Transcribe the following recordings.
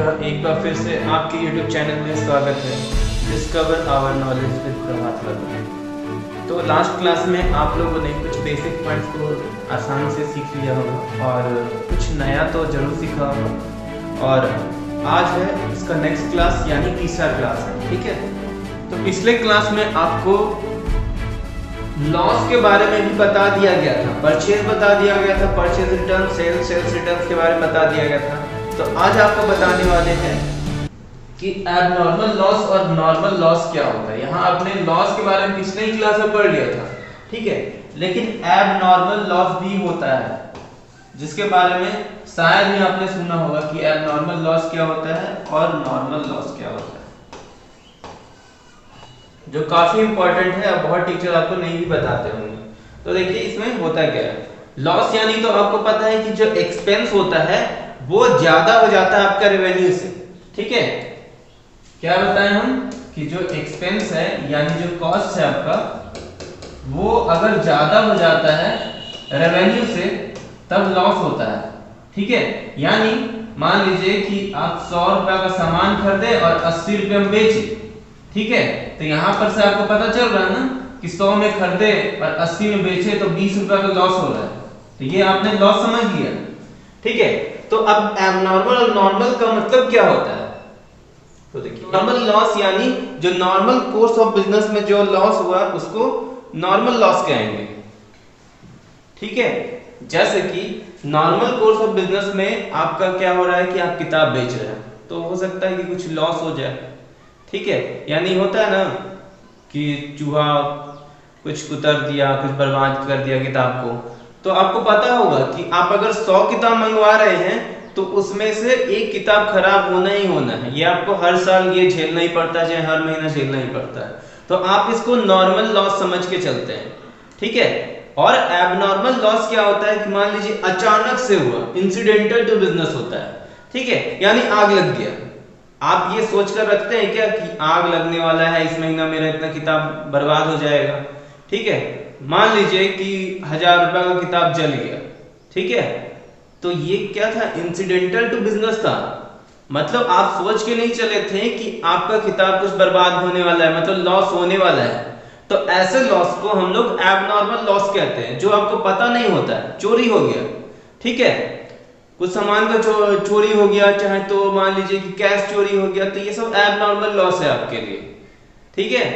का एक बार फिर से आपके YouTube चैनल में स्वागत है। डिस्कवर आवर नॉलेज विद प्रभात वर्मा। तो लास्ट क्लास में आप लोगों ने कुछ बेसिक पॉइंट्स को आसानी से सीख लिया होगा और कुछ नया तो जरूर सीखा होगा। और आज है इसका नेक्स्ट क्लास यानी तीसरा क्लास है, ठीक है। तो पिछले क्लास में आपको लॉस के बारे में भी बता दिया गया था, परचेज बता दिया गया था, परचेज रिटर्न, सेल्स रिटर्न के बारे में बता दिया गया था। तो आज आपको बताने वाले हैं कि एबनॉर्मल लॉस और नॉर्मल लॉस क्या होता है। यहाँ आपने लॉस के बारे में पिछले ही क्लास में पढ़ लिया था, ठीक है, लेकिन एबनॉर्मल लॉस भी होता है जिसके बारे में शायद ही आपने सुना होगा कि एबनॉर्मल लॉस क्या होता है और नॉर्मल लॉस क्या होता है, जो काफी इंपॉर्टेंट है और बहुत टीचर आपको नहीं भी बताते होंगे। तो देखिए इसमें होता क्या है। लॉस यानी तो आपको पता है कि जो एक्सपेंस होता है वो ज्यादा हो जाता है आपका रेवेन्यू से, ठीक है। क्या बताएं हम कि जो एक्सपेंस है यानी जो कॉस्ट है आपका, वो अगर ज्यादा हो जाता है रेवेन्यू से तब लॉस होता है, ठीक है। यानी मान लीजिए कि आप 100 रुपए का सामान खरीदे और 80 रुपए में बेचे, ठीक है। तो यहाँ पर से आपको पता चल रहा है ना कि 100 में खरीदे और 80 में बेचे तो 20 रुपए का लॉस हो रहा है। तो ये आपने लॉस समझ लिया, ठीक है। तो अब एबनॉर्मल और नॉर्मल का मतलब क्या होता है। तो देखिए नॉर्मल लॉस यानी जो नॉर्मल कोर्स ऑफ बिजनेस में जो लॉस हुआ उसको नॉर्मल लॉस कहेंगे, ठीक है। जैसे कि नॉर्मल कोर्स ऑफ बिजनेस में आपका क्या हो रहा है कि आप किताब बेच रहे हैं, तो हो सकता है कि कुछ लॉस हो जाए, ठीक है। यानी होता है ना कि चूहा कुछ कुतर दिया, कुछ बर्बाद कर दिया किताब को। तो आपको पता होगा कि आप अगर 100 किताब मंगवा रहे हैं तो उसमें से एक किताब खराब होना ही होना है। ये आपको हर साल ये झेलना ही पड़ता है, चाहे हर महीना झेलना ही पड़ता है। तो आप इसको नॉर्मल लॉस समझ के चलते हैं, ठीक है। और एबनॉर्मल लॉस क्या होता है कि मान लीजिए अचानक से हुआ, इंसिडेंटल टू बिजनेस होता है, ठीक है। यानी आग लग गया। आप ये सोचकर रखते हैं क्या कि आग लगने वाला है, इस महीना मेरा इतना किताब बर्बाद हो जाएगा, ठीक है। मान लीजिए कि 1000 रुपए का किताब जल गया, ठीक है। तो ये क्या था, इंसिडेंटल टू बिजनेस था। मतलब आप सोच के नहीं चले थे कि आपका किताब कुछ बर्बाद होने वाला है, मतलब लॉस होने वाला है। तो ऐसे लॉस को हम लोग एबनॉर्मल लॉस कहते हैं, जो आपको पता नहीं होता है। चोरी हो गया, ठीक है, कुछ सामान का चोरी हो गया, चाहे तो मान लीजिए कि कैश चोरी हो गया, तो ये सब एबनॉर्मल लॉस है आपके लिए, ठीक है।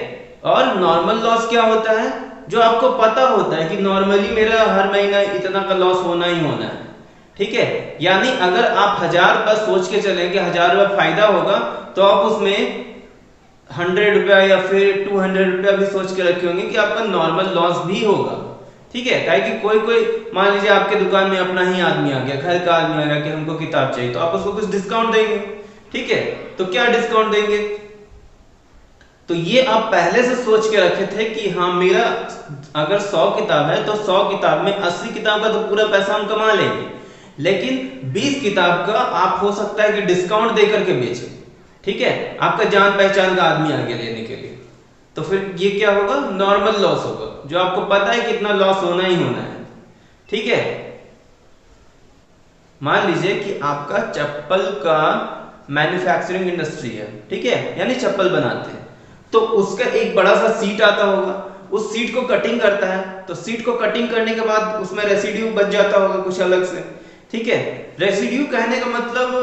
और नॉर्मल लॉस क्या होता है, जो आपको पता होता है कि नॉर्मली मेरा हर महीना इतना का लॉस होना ही होना है, ठीक है। यानी अगर आप 1000 रुपए सोच के चलें कि 1000 रुपए फायदा होगा, तो आप उसमें 100 रुपया या फिर 200 रुपया भी सोच के रखे होंगे कि आपका नॉर्मल लॉस भी होगा, ठीक है। काहे कि कोई मान लीजिए आपके दुकान में अपना ही आदमी आ गया, घर का आदमी आ गया कि हमको किताब चाहिए, तो आप उसको कुछ डिस्काउंट देंगे, ठीक है। तो क्या डिस्काउंट देंगे, तो ये आप पहले से सोच के रखे थे कि हाँ मेरा अगर 100 किताब है तो 100 किताब में 80 किताब का तो पूरा पैसा हम कमा लेंगे, लेकिन 20 किताब का आप हो सकता है कि डिस्काउंट देकर के बेचें, ठीक है। आपका जान पहचान का आदमी आ गया लेने के लिए, तो फिर ये क्या होगा, नॉर्मल लॉस होगा, जो आपको पता है कितना लॉस होना ही होना है, ठीक है। मान लीजिए कि आपका चप्पल का मैन्युफैक्चरिंग इंडस्ट्री है, ठीक है, यानी चप्पल बनाते हैं। तो उसका एक बड़ा सा सीट आता होगा, उस सीट को कटिंग करता है, तो सीट को कटिंग करने के बाद उसमें रेसिड्यू बच जाता होगा कुछ अलग से, ठीक है। रेसिड्यू कहने का मतलब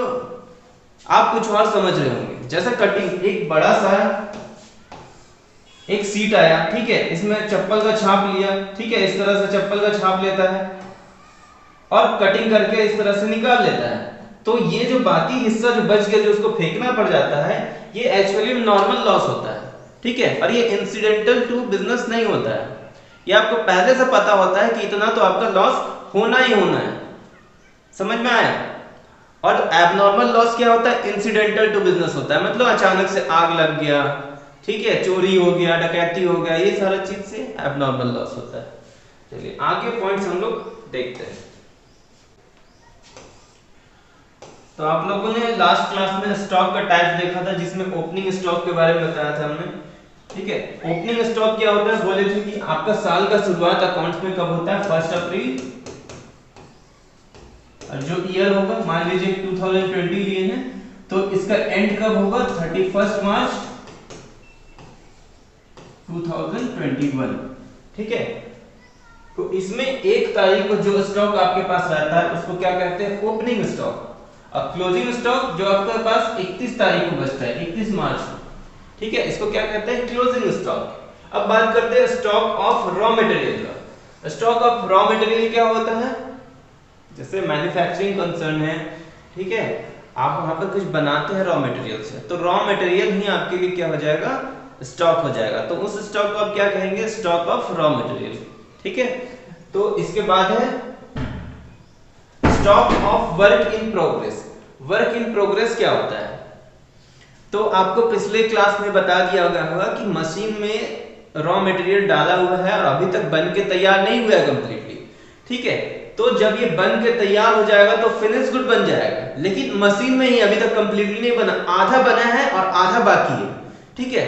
आप कुछ और समझ रहे होंगे। जैसा कटिंग, एक बड़ा सा एक सीट आया, ठीक है, इसमें चप्पल का छाप लिया, ठीक है, इस तरह से चप्पल का छाप लेता है और कटिंग करके इस तरह से निकाल लेता है। तो ये जो बाकी हिस्सा जो बच गया, जो उसको फेंकना पड़ जाता है, ये एक्चुअली नॉर्मल लॉस होता है, ठीक है। और ये इंसिडेंटल टू बिजनेस नहीं होता है, ये आपको पहले से पता होता है कि इतना तो आपका लॉस होना ही होना है। समझ में आया। और एबनॉर्मल लॉस क्या होता है, इंसिडेंटल टू बिजनेस होता है, मतलब अचानक से आग लग गया, ठीक है, चोरी हो गया, डकैती हो गया, ये सारा चीज से एबनॉर्मल लॉस होता है। चलिए आगे पॉइंट्स हम लोग देखते हैं। तो आप लोगों ने लास्ट क्लास में स्टॉक का टाइप देखा था, जिसमें ओपनिंग स्टॉक के बारे में बताया था हमने, ठीक है। ओपनिंग स्टॉक क्या होता है, बोले थे कि आपका साल का शुरुआत अकाउंट्स में कब होता है, 1 अप्रैल, और जो ईयर होगा मान लीजिए 2020 लिए हैं, तो तो इसका एंड कब होगा? 31 मार्च 2021। ठीक है, तो इसमें 1 तारीख को जो स्टॉक आपके पास रहता है उसको क्या कहते हैं? Opening stock. और क्लोजिंग स्टॉक जो आपके पास 31 तारीख को बचता है, 31 मार्च को, ठीक है, इसको क्या कहते हैं? Closing stock. अब बात करते हैं स्टॉक ऑफ रॉ मटेरियल का। स्टॉक ऑफ रॉ मटेरियल क्या होता है? जैसे मैन्युफैक्चरिंग कंसर्न है, ठीक है, आप वहां पर कुछ बनाते हैं रॉ मटेरियल से, तो रॉ मटेरियल ही आपके लिए क्या हो जाएगा? स्टॉक हो जाएगा। तो उस स्टॉक को आप क्या कहेंगे? Stock of raw material. ठीक है, तो इसके बाद है stock of work in progress. Work in progress क्या होता है? तो आपको पिछले क्लास में बता दिया गया होगा कि मशीन में रॉ मटेरियल डाला हुआ है और अभी तक बन के तैयार नहीं हुआ है कंप्लीटली। ठीक है, तो जब ये बन के तैयार हो जाएगा तो फिनिश गुड बन जाएगा, लेकिन मशीन में ही अभी तक कंप्लीटली नहीं बना, आधा बना है और आधा बाकी है। ठीक है,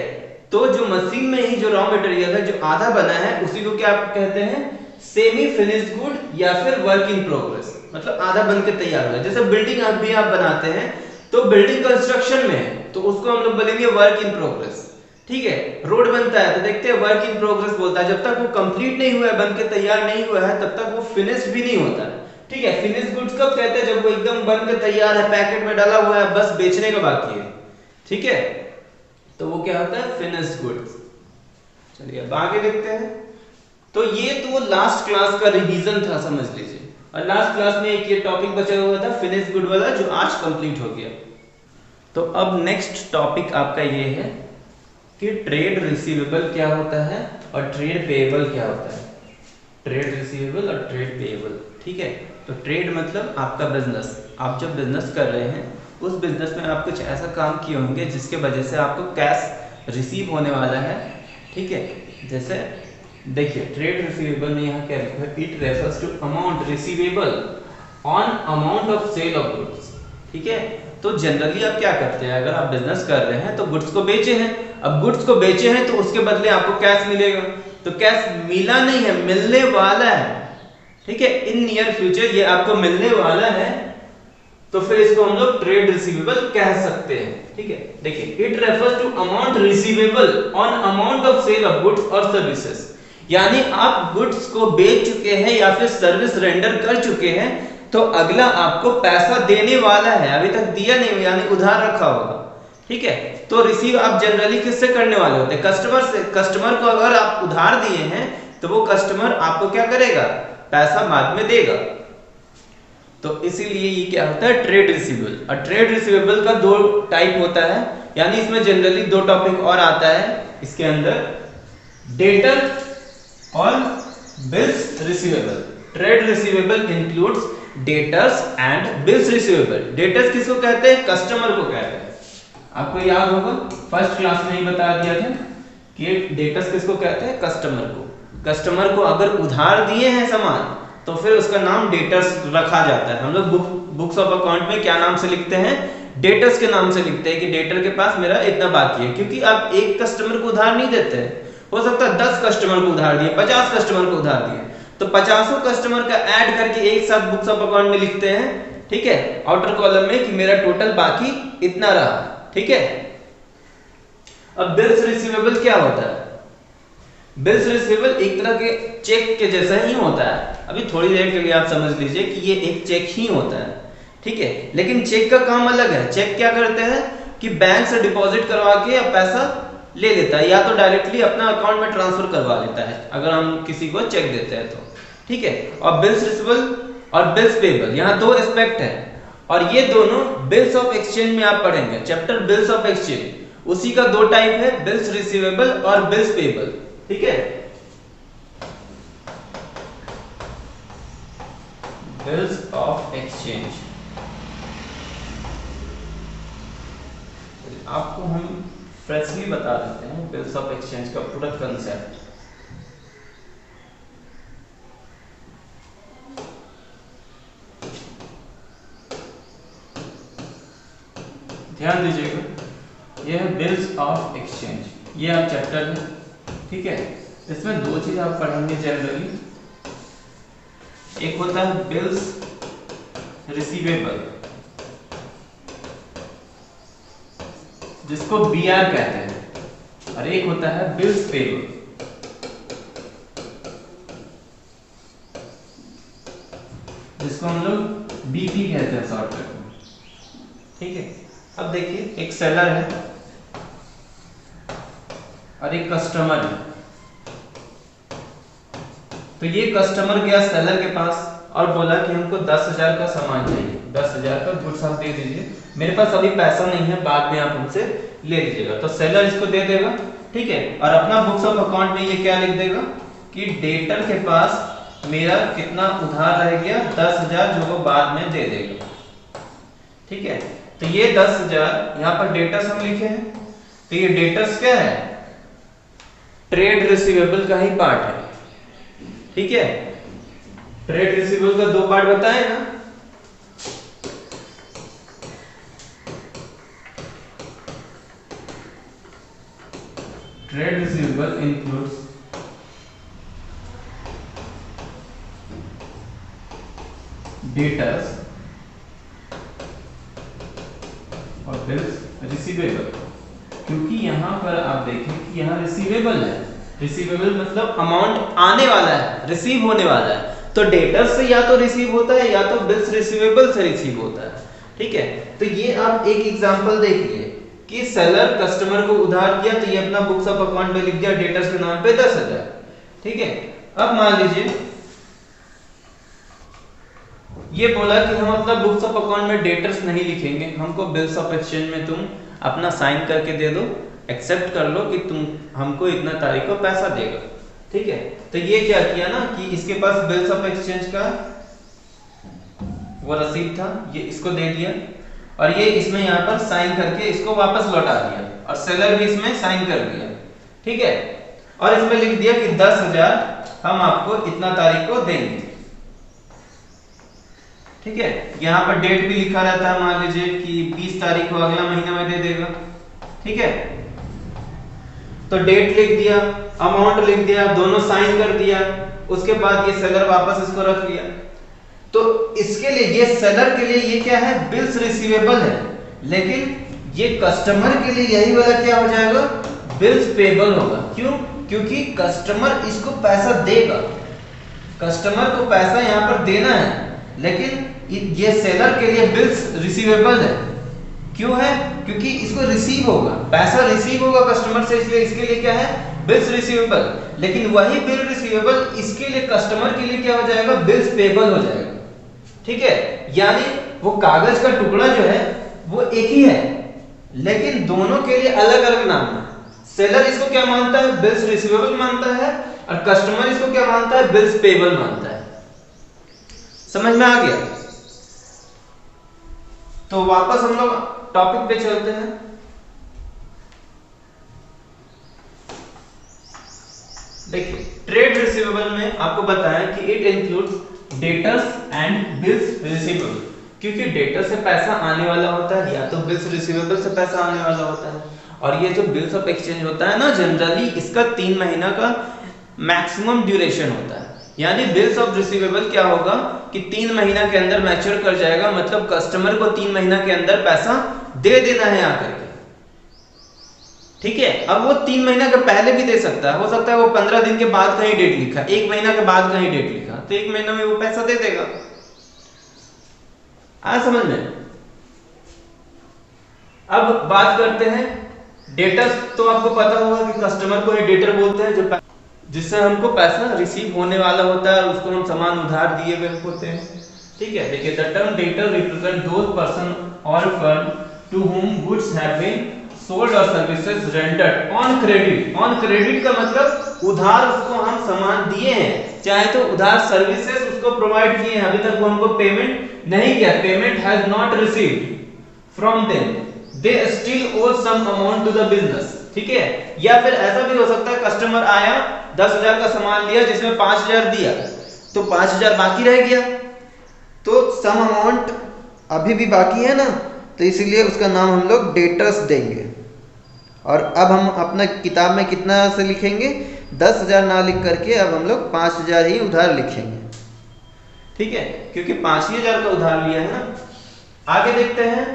तो जो मशीन में ही जो रॉ मटेरियल है जो आधा बना है उसी को क्या कहते हैं? सेमी फिनिश्ड गुड या फिर वर्क इन प्रोग्रेस, मतलब आधा बन के तैयार हुआ। जैसे बिल्डिंग अभी आप बनाते हैं तो बिल्डिंग कंस्ट्रक्शन में है तो उसको हम लोग बोलेंगे वर्क इन प्रोग्रेस। ठीक है, रोड बनता है तो देखते हैं वर्क इन प्रोग्रेस बोलता है, जब तक वो कंप्लीट नहीं हुआ है, बन के तैयार नहीं हुआ है, तब तक वो फिनिश भी नहीं होता। ठीक है, फिनिश गुड्स कब कहते हैं? जब वो एकदम बन के तैयार है, पैकेट में डाला हुआ है, बस बेचने का बाकी है। ठीक है, तो वो क्या होता है? Finish goods. चलिए अब आगे देखते हैं। तो ये तो लास्ट क्लास का रिवीजन था, समझ लीजिए, और लास्ट क्लास में एक ये टॉपिक बचा हुआ था फिनिश गुड वाला, जो आज कंप्लीट हो गया। तो अब नेक्स्ट टॉपिक आपका ये है कि ट्रेड रिसीवेबल क्या होता है और ट्रेड पेएबल क्या होता है। ट्रेड रिसीवेबल और ट्रेड पेएबल। ठीक है, तो ट्रेड मतलब आपका बिजनेस, आप जब बिजनेस कर रहे हैं उस बिजनेस में आप कुछ ऐसा काम किए होंगे जिसके वजह से आपको कैश रिसीव होने वाला है। ठीक है, जैसे देखिए ट्रेड रिसीवेबल में यहाँ क्या लिखा है? It refers to amount receivable on amount of sale of goods. ठीक है, तो जनरली आप क्या करते हैं? अगर आप बिजनेस कर रहे हैं तो गुड्स को बेचे हैं, अब गुड्स को बेचे हैं तो उसके बदले आपको कैश मिलेगा, तो कैश मिला नहीं है, मिलने वाला है। ठीक है, इन नियर फ्यूचर ये आपको मिलने वाला है, तो फिर इसको हम लोग ट्रेड रिसीवेबल कह सकते हैं। ठीक है, देखिए it refers to amount receivable on amount of sale of goods और सर्विसेज, यानी आप गुड्स को बेच चुके हैं या फिर सर्विस रेंडर कर चुके हैं तो अगला आपको पैसा देने वाला है, अभी तक दिया नहीं, यानी उधार रखा होगा। ठीक है, तो रिसीव आप जनरली किससे करने वाले होते हैं? कस्टमर से। कस्टमर को अगर आप उधार दिए हैं तो वो कस्टमर आपको क्या करेगा? पैसा बाद में देगा। तो इसीलिए ये क्या होता है? Trade receivable. और ट्रेड रिसीवेबल का 2 टाइप होता है, यानी इसमें जनरली 2 टॉपिक और आता है इसके अंदर, डेटर और bills receivable. Trade receivable includes debtors and bills receivable. Debtors किसको कहते हैं? कस्टमर को कहते हैं। आपको याद होगा फर्स्ट क्लास में ही बता दिया था कि डेटर्स किसको कहते हैं? कस्टमर को। कस्टमर को अगर उधार दिए हैं सामान तो फिर उसका नाम डेटर्स रखा जाता है। हम लोग बुक्स ऑफ अकाउंट में क्या नाम से लिखते हैं? डेटर्स के नाम से लिखते हैं कि डेटर के पास मेरा इतना बाकी है, क्योंकि आप एक कस्टमर को उधार नहीं देते हैं, हो सकता है 10 कस्टमर को उधार दिए, 50 कस्टमर को उधार दिए, तो 50 कस्टमर का ऐड करके एक साथ बुक्स ऑफ अकाउंट में लिखते हैं। ठीक है, आउटर कॉलम में कि मेरा टोटल बाकी इतना रहा। ठीक है, अब बिल्स रिसीवेबल क्या होता है? बिल्स रिसीवेबल एक तरह के चेक के जैसा ही होता है। अभी थोड़ी देर के लिए आप समझ लीजिए कि ये एक चेक ही होता है। ठीक है, लेकिन चेक का काम अलग है। चेक क्या करते हैं कि बैंक से डिपॉजिट करवा के पैसा ले लेता है, या तो डायरेक्टली अपना अकाउंट में ट्रांसफर करवा लेता है अगर हम किसी को चेक देते हैं तो। ठीक है, और बिल्स रिसीवेबल और बिल्स पेएबल, यहाँ 2 एस्पेक्ट है, और ये दोनों बिल्स ऑफ एक्सचेंज में आप पढ़ेंगे, चैप्टर बिल्स ऑफ एक्सचेंज। उसी का 2 टाइप है, बिल्स रिसीवेबल और बिल्स पेएबल। ठीक है, बिल्स ऑफ एक्सचेंज आपको हम फ्रेशली बता देते हैं बिल्स ऑफ एक्सचेंज का पूरा कंसेप्ट। ध्यान दीजिएगा, ये है बिल्स ऑफ एक्सचेंज, ये आप चैप्टर है। ठीक है, इसमें 2 चीज आप पढ़ेंगे जनरली, एक होता है बिल्स रिसीवेबल जिसको BR कहते हैं, और एक होता है बिल्स पेबल, जिसको हम लोग BP कहते हैं शॉर्टकट में। ठीक है, अब देखिए एक सेलर है और एक कस्टमर है। तो ये कस्टमर गया सेलर के पास और बोला कि हमको 10,000 का सामान चाहिए, 10,000 का गुड्स आप दे दीजिए, मेरे पास अभी पैसा नहीं है, बाद में आप हमसे ले लीजिएगा। तो सेलर इसको दे देगा, ठीक है, और अपना बुक्स ऑफ अकाउंट में ये क्या लिख देगा कि डेटर के पास मेरा कितना उधार रह गया, 10,000, जो वो बाद में दे देगा। ठीक है, तो ये 10,000 यहाँ पर डेटर्स हम लिखे हैं, तो ये डेटर्स क्या है, ट्रेड रिसीवेबल का ही पार्ट है। ठीक है, ट्रेड रिसीवेबल का 2 पार्ट बताए ना, ट्रेड रिसीवेबल इंक्लूड्स डेटर्स और बिल्स रिसीवेबल। क्योंकि यहां पर आप देखें कि यहां रिसीवेबल है, रिसीवेबल मतलब अमाउंट आने वाला है, रिसीव होने वाला है, तो डेटर्स से या तो रिसीव होता है या तो बिल्स रिसीवेबल से रिसीव होता है। ठीक है, तो ये आप एक एग्जांपल देखिए कि सेलर कस्टमर को उधार किया, तो ये अपना बुक्स ऑफ अकाउंट में लिख दिया डेटर्स के नाम पे 10,000। ठीक है, अब मान लीजिए ये बोला कि हम अपना बुक्स ऑफ अकाउंट में डेटर्स नहीं लिखेंगे, हमको बिल्स ऑफ एक्सचेंज में तुम अपना साइन करके दे दो, एक्सेप्ट कर लो कि तुम हमको इतना तारीख को पैसा देगा। ठीक है, तो ये क्या किया ना कि इसके पास बिल्स ऑफ एक्सचेंज का वो रसीद था, ये इसको दे दिया, और ये इसमें यहाँ पर साइन करके इसको वापस लौटा दिया, और सेलर भी इसमें साइन कर दिया। ठीक है, और इसमें लिख दिया कि 10,000 हम आपको इतना तारीख को देंगे। ठीक है, यहाँ पर डेट भी लिखा रहता है, मान लीजिए कि 20 तारीख को अगला महीना में दे देगा। ठीक है, तो डेट लिख दिया, अमाउंट लिख दिया, दोनों साइन कर दिया, उसके बाद ये सेलर वापस इसको रख लिया। तो इसके लिए, ये सेलर के लिए ये क्या है, बिल्स रिसीवेबल है, लेकिन ये कस्टमर के लिए यही वाला क्या हो जाएगा, बिल्स पेबल होगा। क्यों? क्योंकि कस्टमर इसको पैसा देगा, कस्टमर को पैसा यहाँ पर देना है, लेकिन ये सेलर के लिए बिल्स रिसीवेबल है। क्यों है? क्योंकि इसको रिसीव होगा, पैसा रिसीव होगा कस्टमर से, इसलिए इसके लिए क्या है, बिल्स रिसीवेबल। लेकिन वही बिल रिसीवेबल इसके लिए, कस्टमर के लिए क्या हो जाएगा, बिल्स पेबल हो जाएगा। ठीक है, यानी वो कागज का टुकड़ा जो है वो एक ही है, लेकिन दोनों के लिए अलग अलग नाम है। सेलर इसको क्या मानता है, बिल्स रिसीवेबल मानता है, और कस्टमर इसको क्या मानता है, बिल्स पेबल मानता है। समझ में आ गया? तो वापस हम लोग टॉपिक पे चलते हैं। देखिए, ट्रेड रिसीवेबल में आपको बताया कि it includes debtors and bills receivable, क्योंकि डेटर से पैसा आने वाला होता है या तो बिल्स रिसीवेबल से पैसा आने वाला होता है। और ये जो बिल्स ऑफ एक्सचेंज होता है ना, जनरली इसका 3 महीना का मैक्सिमम ड्यूरेशन होता है। यानी बिल्स ऑफ रिसीवेबल क्या होगा कि 3 महीना के अंदर मैच्योर कर जाएगा, मतलब कस्टमर को 3 महीना के अंदर पैसा दे देना है आकर के। ठीक है, अब वो 3 महीना के पहले भी दे सकता है, हो सकता है वो 15 दिन के बाद कहीं डेट लिखा, 1 महीना के बाद कहीं डेट लिखा, तो 1 महीना में वो पैसा दे देगा। आ समझ में? अब बात करते हैं डेटर। तो आपको पता होगा कि कस्टमर को ही डेटर बोलते हैं, जो जिससे हमको पैसा रिसीव होने वाला होता है, उसको हम सामान उधार दिए हुए होते हैं। ठीक है, देखिए, the term debtor represent those person और firm to whom goods have been sold और services rendered on credit. On credit का मतलब उधार उसको हम सामान दिए हैं, चाहे तो उधार सर्विसेज उसको प्रोवाइड किए हैं, अभी तक वो हमको पेमेंट नहीं किया, payment has not received from them, they still owe some amount to the business. ठीक है, या फिर ऐसा भी हो सकता है कस्टमर आया, 10,000 का सामान लिया, जिसमें 5,000 दिया, तो 5,000 बाकी रह गया, तो सम अमाउंट अभी भी बाकी है ना, तो इसीलिए उसका नाम हम लोग डेटर्स देंगे। और अब हम अपना किताब में कितना से लिखेंगे, 10,000 ना लिख करके अब हम लोग 5,000 ही उधार लिखेंगे। ठीक है, क्योंकि 5,000 का उधार लिया है ना। आगे देखते हैं,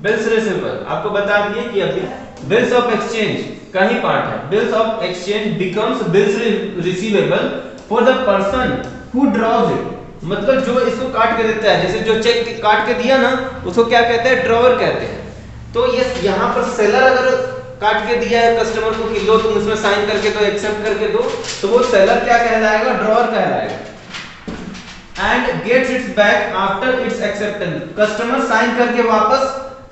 बिल्स रिसीवेबल आपको बता दिए कि अभी बिल्स ऑफ एक्सचेंज का ही पार्ट है। Bills of exchange becomes bills receivable for the person who draws it, मतलब जो इसको काट के देता है, जैसे जो चेक काट के दिया ना उसको क्या कहते हैं, ड्रॉवर कहते हैं। तो ये यहाँ पर सेलर अगर काट के दिया है कस्टमर को कि लो तुम इसमें साइन करके दो, एक्सेप्ट करके दो, तो वो सेलर क्या कहलाएगा, ड्रॉवर कहलाएगा। And gets its back after its acceptance, customer sign करके वापस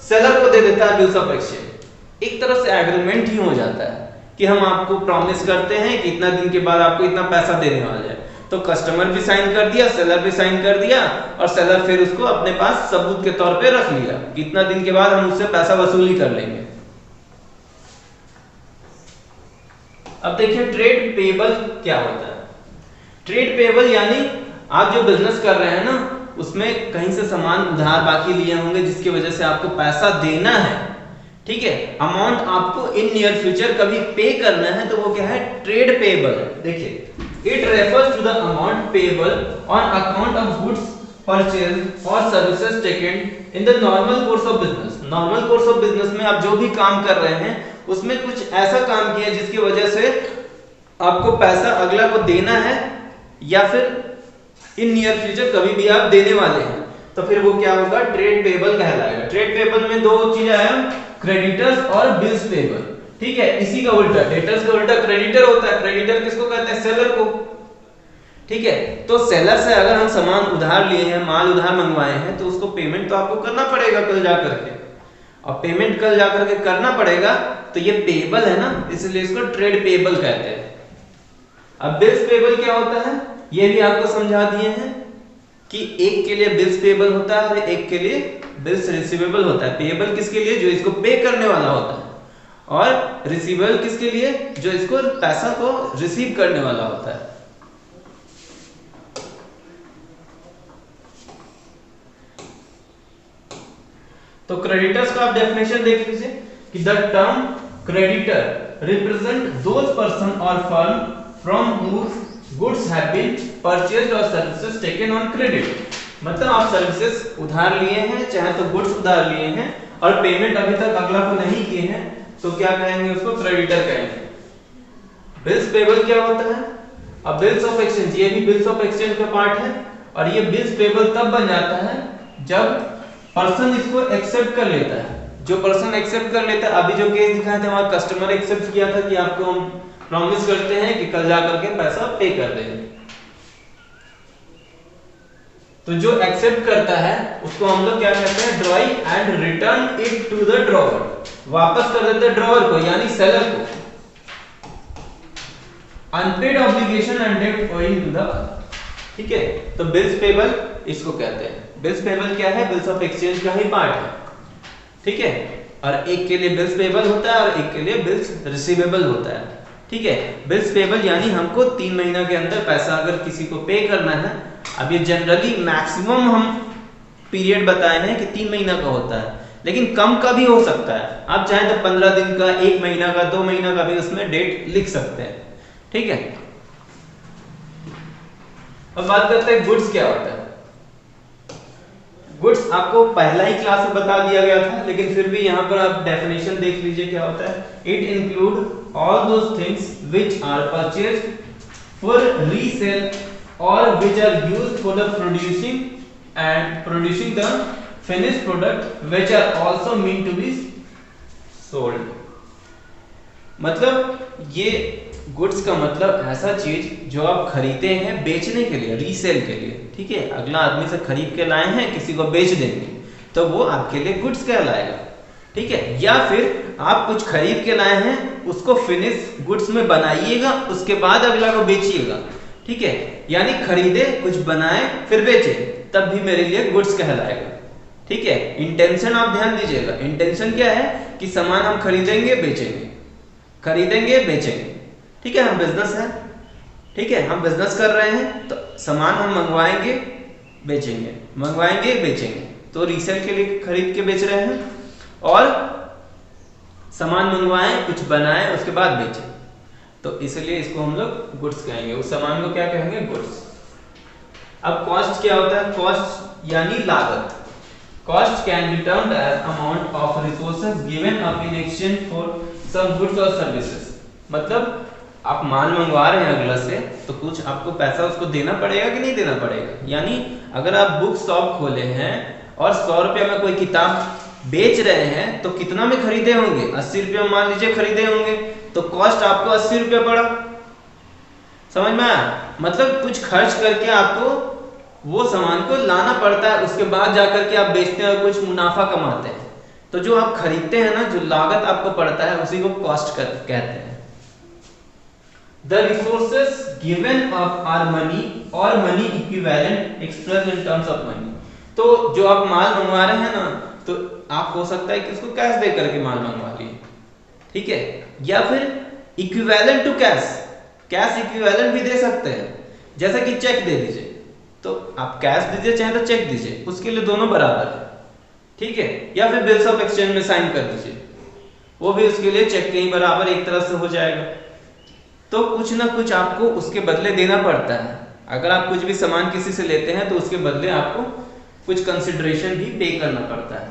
सेलर को दे देता है बिल्स ऑफ एक्सचेंज। एक तरह से एग्रीमेंट ही हो जाता है कि हम आपको प्रॉमिस करते हैं कि इतना दिन के बाद आपको इतना पैसा देने वाले हैं। तो कस्टमर भी साइन कर दिया, सेलर भी साइन कर दिया, और सेलर फिर उसको अपने पास सबूत के तौर पे रख लिया कि इतना दिन के बाद हम उससे पैसा वसूली कर लेंगे। अब देखिए ट्रेड पेबल क्या होता है। ट्रेड पेबल यानी आप जो बिजनेस कर रहे हैं ना उसमें कहीं से सामान उधार बाकी लिए होंगे जिसकी वजह से आपको पैसा देना है, ठीक है, अमाउंट आपको इन नियर फ्यूचर कभी पे करना है, तो वो क्या है, ट्रेड पेबल है। देखिए it refers to the amount payable on account of goods purchased or services taken in the normal course of business। normal course of business में आप जो भी काम कर रहे हैं उसमें कुछ ऐसा काम किया जिसकी वजह से आपको पैसा अगला को देना है या फिर इन नियर फ्यूचर कभी भी आप देने वाले हैं, तो फिर वो क्या होगा, ट्रेड पेबल कहलाएगा। ट्रेड पेबल में दो चीजें हैं, क्रेडिटर्स और बिल्स पेबल, ठीक है। इसी का उल्टा, डेटर्स का उल्टा क्रेडिटर होता है। क्रेडिटर किसको कहते हैं, सेलर को, ठीक है। तो सेलर से अगर हम सामान उधार लिए हैं, माल उधार मंगवाए हैं, तो उसको पेमेंट तो आपको करना पड़ेगा कल जाकर के, और पेमेंट कल जाकर के करना पड़ेगा, तो ये पेबल है ना, इसलिए इसको ट्रेड पेबल कहते हैं। अब बिल्स पेबल क्या होता है ये भी आपको समझा दिए हैं कि एक के लिए बिल्स पेबल होता है और एक के लिए बिल्स रिसीवेबल होता है। पेबल किसके लिए, जो इसको पे करने वाला होता है, और रिसीवेबल किसके लिए, जो इसको पैसा को रिसीव करने वाला होता है। तो क्रेडिटर्स का आप डेफिनेशन देख लीजिए कि the term creditor represent those person और firm from whom goods have been purchased और सर्विसेज टेकन ऑन क्रेडिट। मतलब आप सर्विसेज उधार लिए हैं, चाहे तो गुड्स उधार लिए हैं और पेमेंट अभी तक अगला को नहीं किए हैं, तो क्या कहेंगे, उसको क्रेडिटर कहेंगे। बिल्स पेबल क्या होता है, अब बिल्स ऑफ एक्सचेंज, ये भी बिल्स ऑफ एक्सचेंज का पार्ट है, और ये बिल्स पेबल तब बन जाता है जब पर्सन इसको एक्सेप्ट कर लेता है। जो पर्सन एक्सेप्ट कर लेता है, अभी जो केस दिखाया था वहां कस्टमर एक्सेप्ट किया था कि आपको हम प्रॉमिस करते हैं कि कल जाकर के पैसा पे कर देंगे। तो जो एक्सेप्ट करता है उसको हम लोग क्या कहते हैं, drawee and return it to the drawer, वापस कर देते हैं ड्रॉवर को यानी सेलर को। Unpaid obligation and debt owing to the, ठीक है। तो बिल्स पेबल इसको कहते हैं। बिल्स पेबल क्या है, बिल्स ऑफ एक्सचेंज का ही पार्ट है, ठीक है। और एक के लिए बिल्स पेबल होता है और एक के लिए बिल्स रिसीवेबल होता है, ठीक है। बिल्स पेबल यानी हमको 3 महीना के अंदर पैसा अगर किसी को पे करना है, अब ये जनरली मैक्सिमम हम पीरियड बताए हैं कि 3 महीना का होता है, लेकिन कम का भी हो सकता है। आप चाहें तो 15 दिन का, 1 महीना का, 2 महीना का भी उसमें डेट लिख सकते हैं, ठीक है। अब बात करते हैं गुड्स क्या होता है। गुड्स आपको पहला ही क्लास में बता दिया गया था, लेकिन फिर भी यहाँ पर आप डेफिनेशन देख लीजिए क्या होता है। It include all those things which are purchased for resale और which are used for the producing the finished product which are also mean to be sold. मतलब ये गुड्स का मतलब ऐसा चीज जो आप खरीदते हैं बेचने के लिए, रीसेल के लिए, ठीक है। अगला आदमी से खरीद के लाए हैं, किसी को बेच देंगे, तो वो आपके लिए गुड्स कहलाएगा, ठीक है। या फिर आप कुछ खरीद के लाए हैं, उसको फिनिश गुड्स में बनाइएगा, उसके बाद अगला को बेचिएगा, ठीक है। यानी खरीदे, कुछ बनाए, फिर बेचे, तब भी मेरे लिए गुड्स कहलाएगा, ठीक है। इंटेंशन आप ध्यान दीजिएगा, इंटेंशन क्या है कि सामान हम खरीदेंगे बेचेंगे, खरीदेंगे बेचेंगे, ठीक है। हम बिजनेस है, ठीक है, हम बिजनेस कर रहे हैं, तो सामान हम मंगवाएंगे बेचेंगे, मंगवाएंगे बेचेंगे, तो रीसेल के लिए खरीद के बेच रहे हैं, और सामान मंगवाएं, कुछ बनाएं, उसके बाद बेचें, तो इसलिए इसको हम लोग गुड्स कहेंगे। उस सामान को क्या कहेंगे, गुड्स। अब कॉस्ट क्या होता है, कॉस्ट यानी लागत। Cost can be termed as amount of resources given up in exchange for some goods or services। मतलब आप माल मंगवा रहे हैं अगला से, तो कुछ आपको पैसा उसको देना पड़ेगा कि नहीं देना पड़ेगा। यानी अगर आप बुक शॉप खोले हैं और 100 रुपये में कोई किताब बेच रहे हैं, तो कितना में खरीदे होंगे? 80 रुपये में मान लीजिए खरीदे होंगे, तो कॉस्ट आपको 80 रुपये पड़ा। समझ में आया? मतलब कुछ खर्च करके आपको वो सामान को लाना पड़ता है, उसके बाद जाकर के आप बेचते हैं और कुछ मुनाफा कमाते हैं। तो जो आप खरीदते हैं ना, जो लागत आपको पड़ता है, उसी को कॉस्ट कहते हैं। The resources given up are money or money equivalent expressed in terms of money। तो जो आप माल मंगवा रहे हैं ना, तो आप हो सकता है कि उसको कैश दे करके माल मंगवा लिए, ठीक है, या फिर equivalent to cash, cash equivalent भी दे सकते हैं। जैसे कि चेक दे दीजिए, तो आप कैश दीजिए चाहे तो चेक दीजिए, उसके लिए दोनों बराबर है, ठीक है। या फिर बिल्स ऑफ एक्सचेंज में साइन कर दीजिए, वो भी उसके लिए चेक के ही बराबर एक तरह से हो जाएगा। तो कुछ ना कुछ आपको उसके बदले देना पड़ता है। अगर आप कुछ भी सामान किसी से लेते हैं, तो उसके बदले आपको कुछ कंसिडरेशन भी पे करना पड़ता है,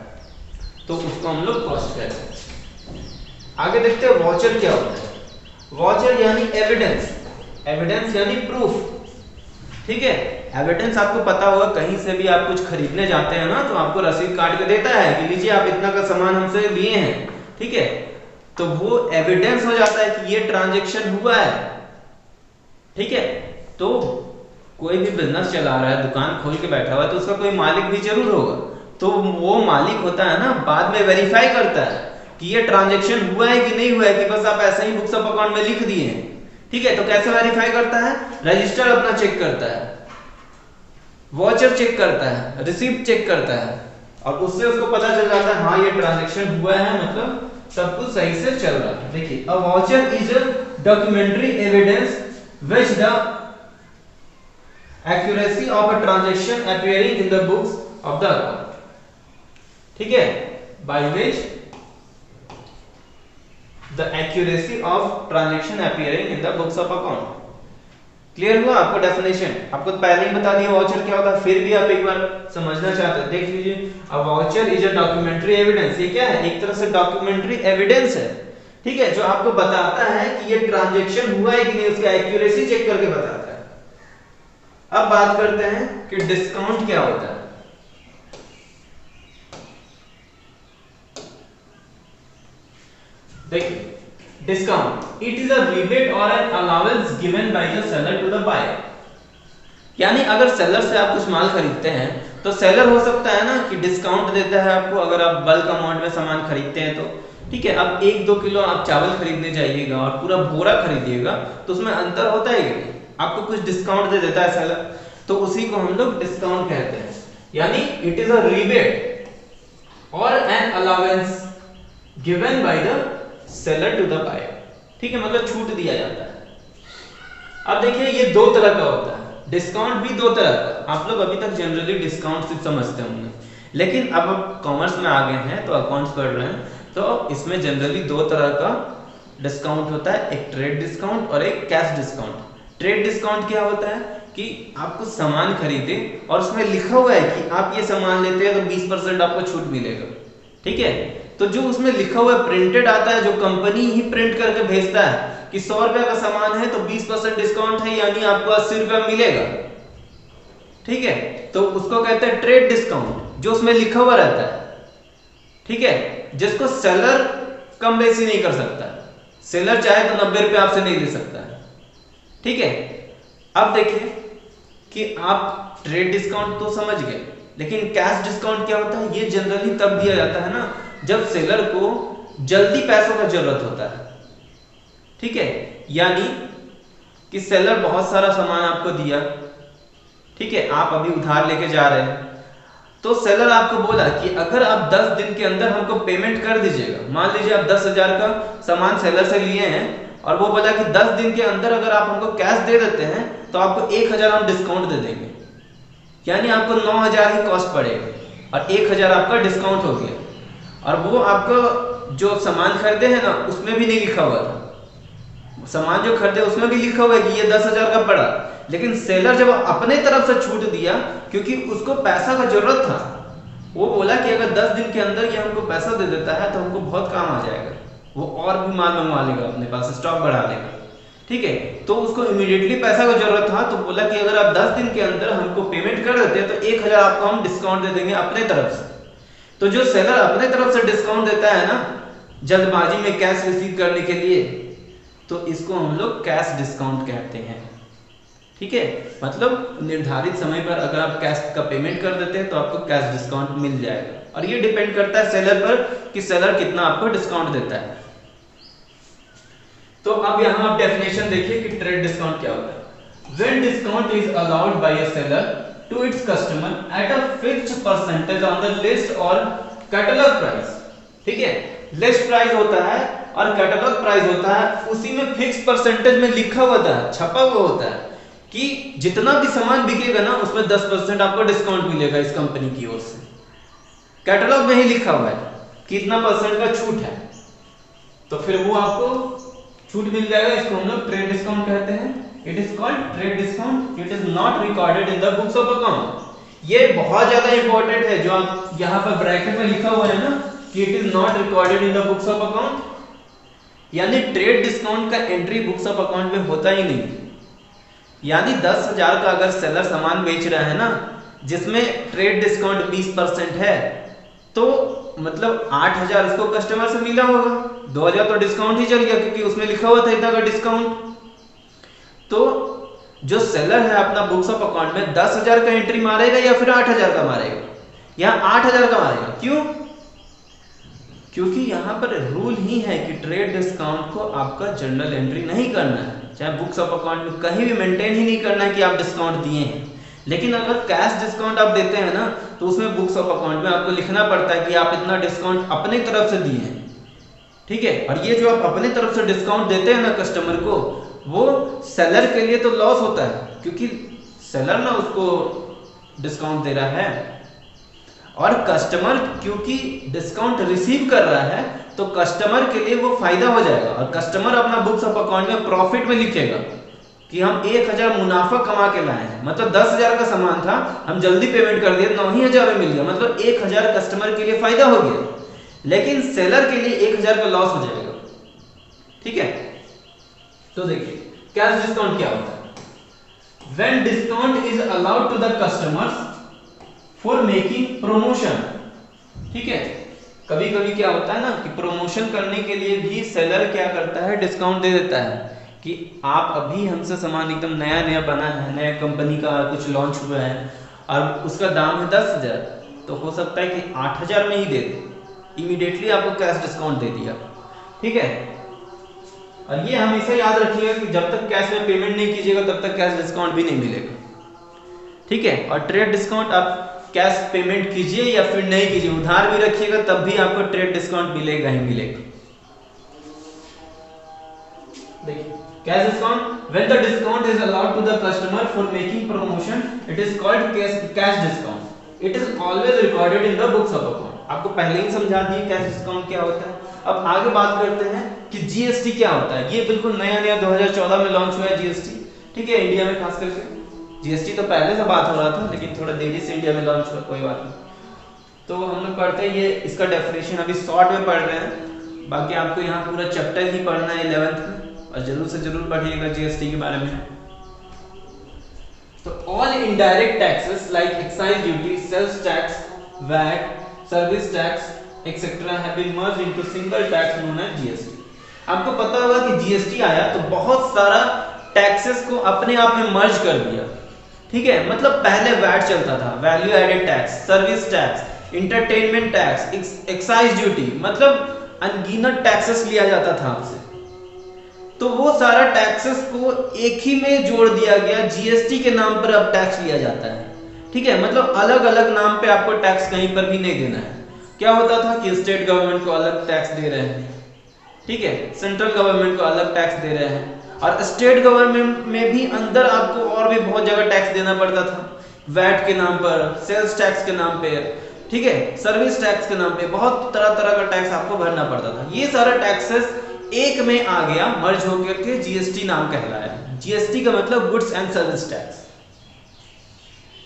तो उसको हम लोग कॉस्ट कहते हैं। आगे देखते हैं वाउचर क्या होता है। वाउचर यानी एविडेंस, एविडेंस यानी प्रूफ, ठीक है। एविडेंस आपको पता होगा, कहीं से भी आप कुछ खरीदने जाते हैं ना, तो आपको रसीद काट के देता है कि लीजिए आप इतना का सामान हमसे लिए हैं, ठीक है। तो वो एविडेंस हो जाता है कि ये ट्रांजैक्शन हुआ है, ठीक है। तो कोई भी बिजनेस चला रहा है, दुकान खोल के बैठा हुआ है, तो उसका कोई मालिक भी जरूर होगा। तो वो मालिक होता है ना, बाद में वेरीफाई करता है कि ये ट्रांजैक्शन हुआ है कि नहीं हुआ है, कि बस आप ऐसे ही बुक्स ऑफ अकाउंट में लिख दिए हैं, ठीक है। तो कैसे वेरीफाई करता है? रजिस्टर अपना चेक करता है, वाउचर चेक करता है, रिसीप्ट चेक करता है, और उससे उसको पता चल जाता है हाँ ये ट्रांजैक्शन हुआ है, मतलब सब कुछ सही से चल रहा है। देखिए, अ voucher is a documentary evidence which the accuracy of a transaction appearing in the books of the account, ठीक है, by which the accuracy of transaction appearing in the books of account. Clear हुआ आपको definition? आपको तो पहले ही बता दिया voucher क्या होता है, फिर भी आप एक बार समझना चाहते हैं, देख लीजिए। अ voucher is a documentary evidence, ये क्या है? एक तरह से डॉक्यूमेंट्री एविडेंस है, ठीक है, जो आपको बताता है कि ये ट्रांजैक्शन हुआ है कि नहीं, उसका एक्यूरेसी चेक करके बताता है। अब बात करते हैं कि डिस्काउंट क्या होता है। देखिए, discount it is a rebate और an allowance given by the seller to the buyer. यानी अगर सेलर से आप कुछ माल खरीदते हैं, तो सेलर हो सकता है ना कि डिस्काउंट देता है आपको, अगर आप बल्क अमाउंट में सामान खरीदते हैं तो, ठीक है। अब 1-2 किलो आप चावल खरीदने जाइएगा और पूरा बोरा खरीदिएगा, तो उसमें अंतर होता है कि नहीं? आपको कुछ डिस्काउंट दे देता है सेलर, तो उसी को हम लोग डिस्काउंट कहते हैं। यानी इट इज अ रिबेट और an allowance given by the seller to the buyer, ठीक है, मतलब छूट दिया जाता है। अब देखिए, ये दो तरह का होता है, डिस्काउंट भी दो तरह का। आप लोग अभी तक जनरली डिस्काउंट सिर्फ समझते होंगे, लेकिन अब आप कॉमर्स में आ गए हैं, तो अकाउंट्स पढ़ रहे हैं, तो इसमें जनरली दो तरह का डिस्काउंट होता है, एक ट्रेड डिस्काउंट और एक कैश डिस्काउंट। ट्रेड डिस्काउंट क्या होता है कि आपको सामान खरीदे और उसमें लिखा हुआ है कि आप ये सामान लेते हैं तो 20% आपको छूट मिलेगा, ठीक है। तो जो उसमें लिखा हुआ प्रिंटेड आता है, जो कंपनी ही प्रिंट करके भेजता है कि 100 रुपए का सामान है तो 20% डिस्काउंट है, यानी आपको 80 रुपया मिलेगा, ठीक है। तो उसको कहते हैं ट्रेड डिस्काउंट, जो उसमें लिखा हुआ रहता है, ठीक है, जिसको सेलर कम बेसी नहीं कर सकता। सेलर चाहे तो 90 रुपए आपसे नहीं ले सकता है, ठीक है। अब देखिए कि आप ट्रेड डिस्काउंट तो समझ गए, लेकिन कैश डिस्काउंट क्या होता है? ये जनरली तब दिया जाता है ना, जब सेलर को जल्दी पैसों का जरूरत होता है, ठीक है। यानी कि सेलर बहुत सारा सामान आपको दिया, ठीक है, आप अभी उधार लेके जा रहे हैं, तो सेलर आपको बोला कि अगर आप 10 दिन के अंदर हमको पेमेंट कर दीजिएगा। मान लीजिए आप 10,000 का सामान सेलर से लिए हैं, और वो बोला कि 10 दिन के अंदर अगर आप हमको कैश दे देते हैं तो आपको 1,000 हम डिस्काउंट दे देंगे, यानी आपको 9,000 ही कॉस्ट पड़ेगा और 1,000 आपका डिस्काउंट हो गया। और वो आपको जो सामान खरीदे हैं ना, उसमें भी नहीं लिखा हुआ था, सामान जो खरीदे उसमें भी लिखा हुआ है कि ये 10,000 का पड़ा, लेकिन सेलर जब अपने तरफ से छूट दिया, क्योंकि उसको पैसा का जरूरत था, वो बोला कि अगर 10 दिन के अंदर ये हमको पैसा दे देता है तो हमको बहुत काम आ जाएगा, वो और भी माल मंगवा लेगा अपने पास, स्टॉक बढ़ा लेगा। ठीक है, तो उसको इमीडिएटली पैसा का जरूरत था, तो बोला कि अगर आप 10 दिन के अंदर हमको पेमेंट कर देते हैं तो 1000 आपको हम डिस्काउंट दे देंगे अपने तरफ से। तो जो सेलर अपने तरफ से डिस्काउंट देता है ना जल्दबाजी में कैश रिसीव करने के लिए, तो इसको हम लोग कैश डिस्काउंट कहते हैं। ठीक है, मतलब निर्धारित समय पर अगर आप कैश का पेमेंट कर देते हैं तो आपको कैश डिस्काउंट मिल जाएगा, और ये डिपेंड करता है सेलर पर कि सेलर कितना आपको डिस्काउंट देता है। तो अब यहाँ आप डेफिनेशन देखिए कि ट्रेड डिस्काउंट क्या होता है। When discount is allowed by a seller to its customer at a fixed percentage on the list or catalog price। ठीक है, लिस्ट प्राइस होता है और कैटलॉग प्राइस होता है, उसी में फिक्स परसेंटेज में लिखा हुआ होता है, छपा हुआ होता है कि जितना भी सामान बिकेगा ना उसमें 10% आपको डिस्काउंट मिलेगा इस कंपनी की ओर से। कैटलॉग में ही लिखा हुआ है कितना परसेंट का छूट है, तो फिर वो आपको छूट मिल जाएगा। इसको हम लोग ट्रेड डिस्काउंट कहते हैं। It is called trade discount. It is not recorded in the books of account. ये बहुत ज्यादा इंपॉर्टेंट है, जो आप यहाँ पर ब्रैकेट में लिखा हुआ है ना कि it is not recorded in the books of account, यानी ट्रेड डिस्काउंट का एंट्री बुक्स ऑफ अकाउंट में होता ही नहीं। यानी 10,000 का अगर सेलर सामान बेच रहा है ना जिसमें ट्रेड डिस्काउंट 20% है, तो मतलब 8,000 उसको कस्टमर से मिला होगा, 2,000 तो डिस्काउंट ही चल गया क्योंकि उसमें लिखा हुआ था इतना का डिस्काउंट। तो जो सेलर है अपना बुक्स ऑफ अकाउंट में 10,000 का एंट्री मारेगा या फिर 8,000 का मारेगा? यहाँ 8,000 का मारेगा। क्यों? क्योंकि यहाँ पर रूल ही है कि ट्रेड डिस्काउंट को आपका जर्नल एंट्री नहीं करना है, चाहे बुक्स ऑफ अकाउंट में कहीं भी मेंटेन ही नहीं करना है कि आप डिस्काउंट दिए हैं। लेकिन अगर कैश डिस्काउंट आप देते हैं ना तो उसमें बुक्स ऑफ अकाउंट में आपको लिखना पड़ता है कि आप इतना डिस्काउंट अपने तरफ से दिए हैं। ठीक है, और ये जो आप अपने तरफ से डिस्काउंट देते हैं ना कस्टमर को, वो सेलर के लिए तो लॉस होता है क्योंकि सेलर ना उसको डिस्काउंट दे रहा है, और कस्टमर क्योंकि डिस्काउंट रिसीव कर रहा है तो कस्टमर के लिए वो फायदा हो जाएगा, और कस्टमर अपना बुक्स ऑफ अकाउंट में प्रॉफिट में लिखेगा कि हम 1,000 मुनाफा कमा के लाए हैं। मतलब 10,000 का सामान था, हम जल्दी पेमेंट कर दिए, 9,000 में मिल गया, मतलब 1,000 कस्टमर के लिए फायदा हो गया, लेकिन सेलर के लिए 1,000 का लॉस हो जाएगा। ठीक है, तो देखिए कैश डिस्काउंट क्या होता है। When discount is allowed to the customers for making promotion। ठीक है, कभी कभी क्या होता है ना कि प्रमोशन करने के लिए भी सेलर क्या करता है, डिस्काउंट दे देता है कि आप अभी हमसे सामान एकदम नया नया बना है, नया कंपनी का कुछ लॉन्च हुआ है और उसका दाम है 10,000, तो हो सकता है कि 8,000 में ही दे दे, इमीडिएटली आपको कैश डिस्काउंट दे दिया। ठीक है, और ये हमेशा याद रखिएगा कि जब तक कैश में पेमेंट नहीं कीजिएगा तब तक कैश डिस्काउंट भी नहीं मिलेगा। ठीक है, और ट्रेड डिस्काउंट आप कैश पेमेंट कीजिए या फिर नहीं कीजिए, उधार भी रखिएगा तब भी आपको ट्रेड डिस्काउंट मिलेगा ही मिलेगा। देखिए cash discount, when the discount is allowed to the customer for making promotion, it is called cash discount. It is always recorded in the books of account. आपको पहले ही समझा दिए कैश डिस्काउंट क्या होता है। अब आगे बात करते हैं कि जीएसटी क्या होता है। ये बिल्कुल नया नया 2014 में लॉन्च हुआ है जीएसटी। ठीक है, इंडिया में खास करके जीएसटी तो पहले से बात हो रहा था लेकिन थोड़ा देरी से इंडिया में लॉन्च हुआ, कोई बात नहीं। तो हम लोग पढ़ते हैं ये, इसका डेफिनेशन अभी शॉर्ट में पढ़ रहे हैं, बाकी आपको यहाँ पूरा चैप्टर ही पढ़ना है 11th में, और जरूर से जरूर पढ़िएगा जीएसटी के बारे में। तो all indirect taxes like excise duty, sales tax, VAT, service tax etcetera have been merged into single tax known as GST. आपको पता होगा कि जीएसटी आया तो बहुत सारा टैक्सेस को अपने आप में मर्ज कर दिया। ठीक है, मतलब पहले वैट चलता था, value added tax, service tax, entertainment tax, excise duty, मतलब अनगिनत टैक्सेस लिया जाता था आपसे। तो वो सारा टैक्सेस को एक ही में जोड़ दिया गया, जीएसटी के नाम पर अब टैक्स लिया जाता है। ठीक है, मतलब अलग अलग नाम पे आपको टैक्स कहीं पर भी नहीं देना है। क्या होता था कि स्टेट गवर्नमेंट को अलग टैक्स दे रहे हैं, ठीक है, सेंट्रल गवर्नमेंट को अलग टैक्स दे रहे हैं, और स्टेट गवर्नमेंट में भी अंदर आपको और भी बहुत जगह टैक्स देना पड़ता था, वैट के नाम पर, सेल्स टैक्स के नाम पे, ठीक है, सर्विस टैक्स के नाम पे, बहुत तरह तरह का टैक्स आपको भरना पड़ता था। ये सारा टैक्सेस एक में आ गया, मर्ज होकर के जीएसटी नाम कहलाया। जीएसटी का मतलब goods and service tax.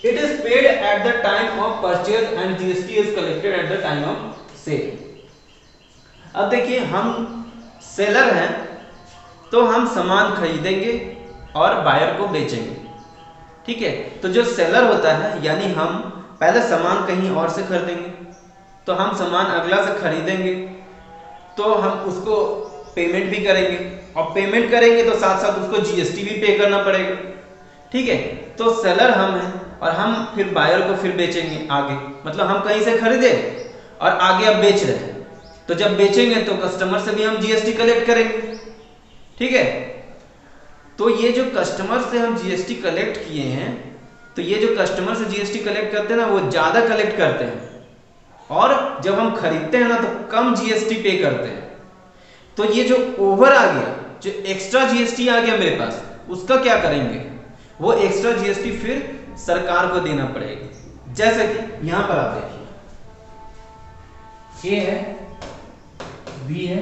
It is paid at the time of purchase and GST is collected at the time of sale. अब देखिए हम सेलर हैं तो हम सामान खरीदेंगे और बायर को बेचेंगे, ठीक है। तो जो सेलर होता है यानी हम पहले सामान कहीं और से खरीदेंगे, तो हम सामान अगला से खरीदेंगे तो हम उसको पेमेंट भी करेंगे और पेमेंट करेंगे तो साथ साथ उसको जीएसटी भी पे करना पड़ेगा, ठीक है। तो सेलर हम हैं और हम फिर बायर को फिर बेचेंगे आगे, मतलब हम कहीं से खरीदे और आगे अब बेच रहे हैं, तो जब बेचेंगे तो कस्टमर से भी हम जीएसटी कलेक्ट करेंगे, ठीक है। तो ये जो कस्टमर से हम जीएसटी कलेक्ट किए हैं, तो ये जो कस्टमर से जीएसटी कलेक्ट करते हैं ना, वो ज्यादा कलेक्ट करते हैं और जब हम खरीदते हैं ना तो कम जीएसटी पे करते हैं। तो ये जो ओवर आ गया, जो एक्स्ट्रा जीएसटी आ गया मेरे पास, उसका क्या करेंगे, वो एक्स्ट्रा जीएसटी फिर सरकार को देना पड़ेगा। जैसे कि यहां पर आप देखिए ए है, बी है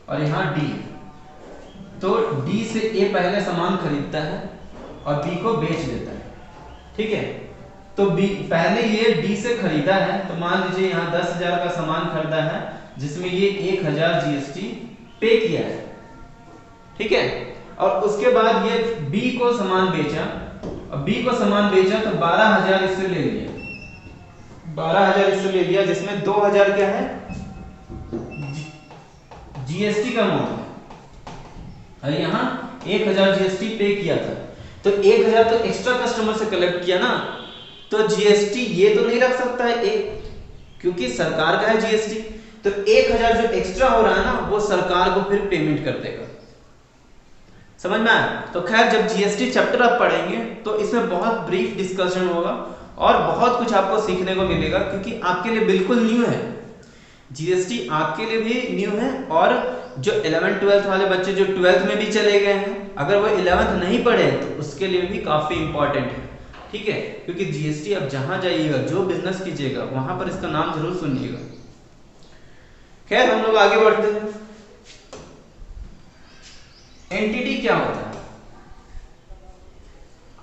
और यहां डी है। तो डी से ए पहले सामान खरीदता है और बी को बेच देता है, ठीक है। तो बी पहले ये डी से खरीदा है, तो मान लीजिए यहाँ 10,000 का सामान खरीदा है जिसमें ये 1,000 जीएसटी पे किया है, ठीक है। और उसके बाद ये बी को सामान बेचा और बी को सामान बेचा तो 12,000 इससे ले लिया, 12,000 इससे ले लिया, जिसमें 2,000 क्या है जीएसटी का अमाउंट है और यहाँ 1,000 जीएसटी पे किया था। तो 1,000 तो एक्स्ट्रा कस्टमर से कलेक्ट किया ना, तो जीएसटी ये तो नहीं रख सकता है एक, क्योंकि सरकार का है जीएसटी। तो 1,000 जो एक्स्ट्रा हो रहा है ना, वो सरकार को फिर पेमेंट कर देगा। समझ में आया? तो खैर जब जीएसटी चैप्टर आप पढ़ेंगे तो इसमें बहुत ब्रीफ डिस्कशन होगा और बहुत कुछ आपको सीखने को मिलेगा, क्योंकि आपके लिए बिल्कुल न्यू है जीएसटी, आपके लिए भी न्यू है। और जो 11th 12th वाले बच्चे जो 12th में भी चले गए हैं, अगर वो 11th नहीं पढ़े तो उसके लिए भी काफी इंपॉर्टेंट है, ठीक है। क्योंकि जीएसटी अब जहां जाइएगा, जो बिजनेस कीजिएगा, वहां पर इसका नाम जरूर सुनिएगा। खैर हम लोग आगे बढ़ते हैं। एंटिटी क्या होता है?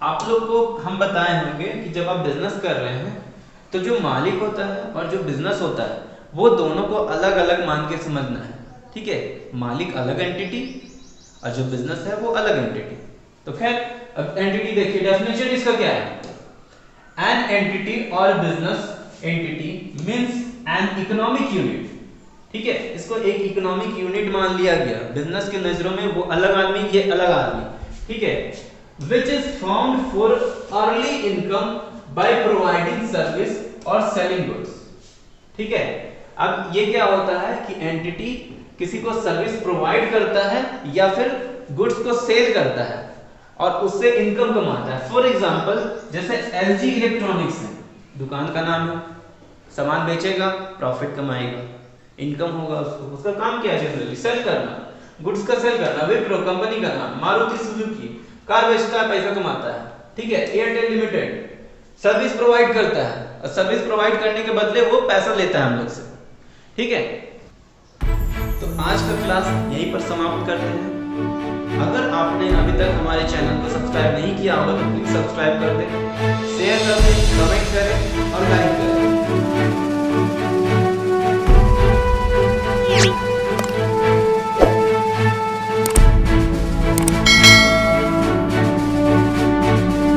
आप लोग को हम बताए होंगे कि जब आप बिजनेस कर रहे हैं तो जो मालिक होता है और जो बिजनेस होता है, वो दोनों को अलग अलग मान के समझना है, ठीक है। मालिक अलग एंटिटी और जो बिजनेस है वो अलग एंटिटी। तो खैर अब एंटिटी देखिए, डेफिनेशन इसका क्या है? एन एंटिटी और business entity means an economic unit, ठीक है। इसको एक इकोनॉमिक यूनिट मान लिया गया। बिजनेस के नजरों में वो अलग आदमी, ये अलग आदमी, ठीक है। Which is found for early income by providing service और सेलिंग गुड्स, ठीक है। अब ये क्या होता है कि एंटिटी किसी को सर्विस प्रोवाइड करता है या फिर गुड्स को सेल करता है और उससे इनकम कमाता है। फॉर एग्जांपल जैसे एलजी इलेक्ट्रॉनिक्स है, दुकान का नाम है, सामान बेचेगा, प्रॉफिट कमाएगा, इनकम होगा उसको। उसका काम क्या है? जनरली सेल करना, गुड्स का सेल करना। विप्रो कंपनी का नाम, मारुति सुजुकी कार बेचता है, पैसा कमाता है, ठीक है। एयरटेल लिमिटेड सर्विस प्रोवाइड करता है और सर्विस प्रोवाइड करने के बदले वो पैसा लेता है हम लोग से, ठीक है। तो आज का क्लास यहीं पर समाप्त करते हैं। अगर आपने अभी तक हमारे चैनल को सब्सक्राइब नहीं किया होगा तो प्लीज सब्सक्राइब कर दें, शेयर कर दें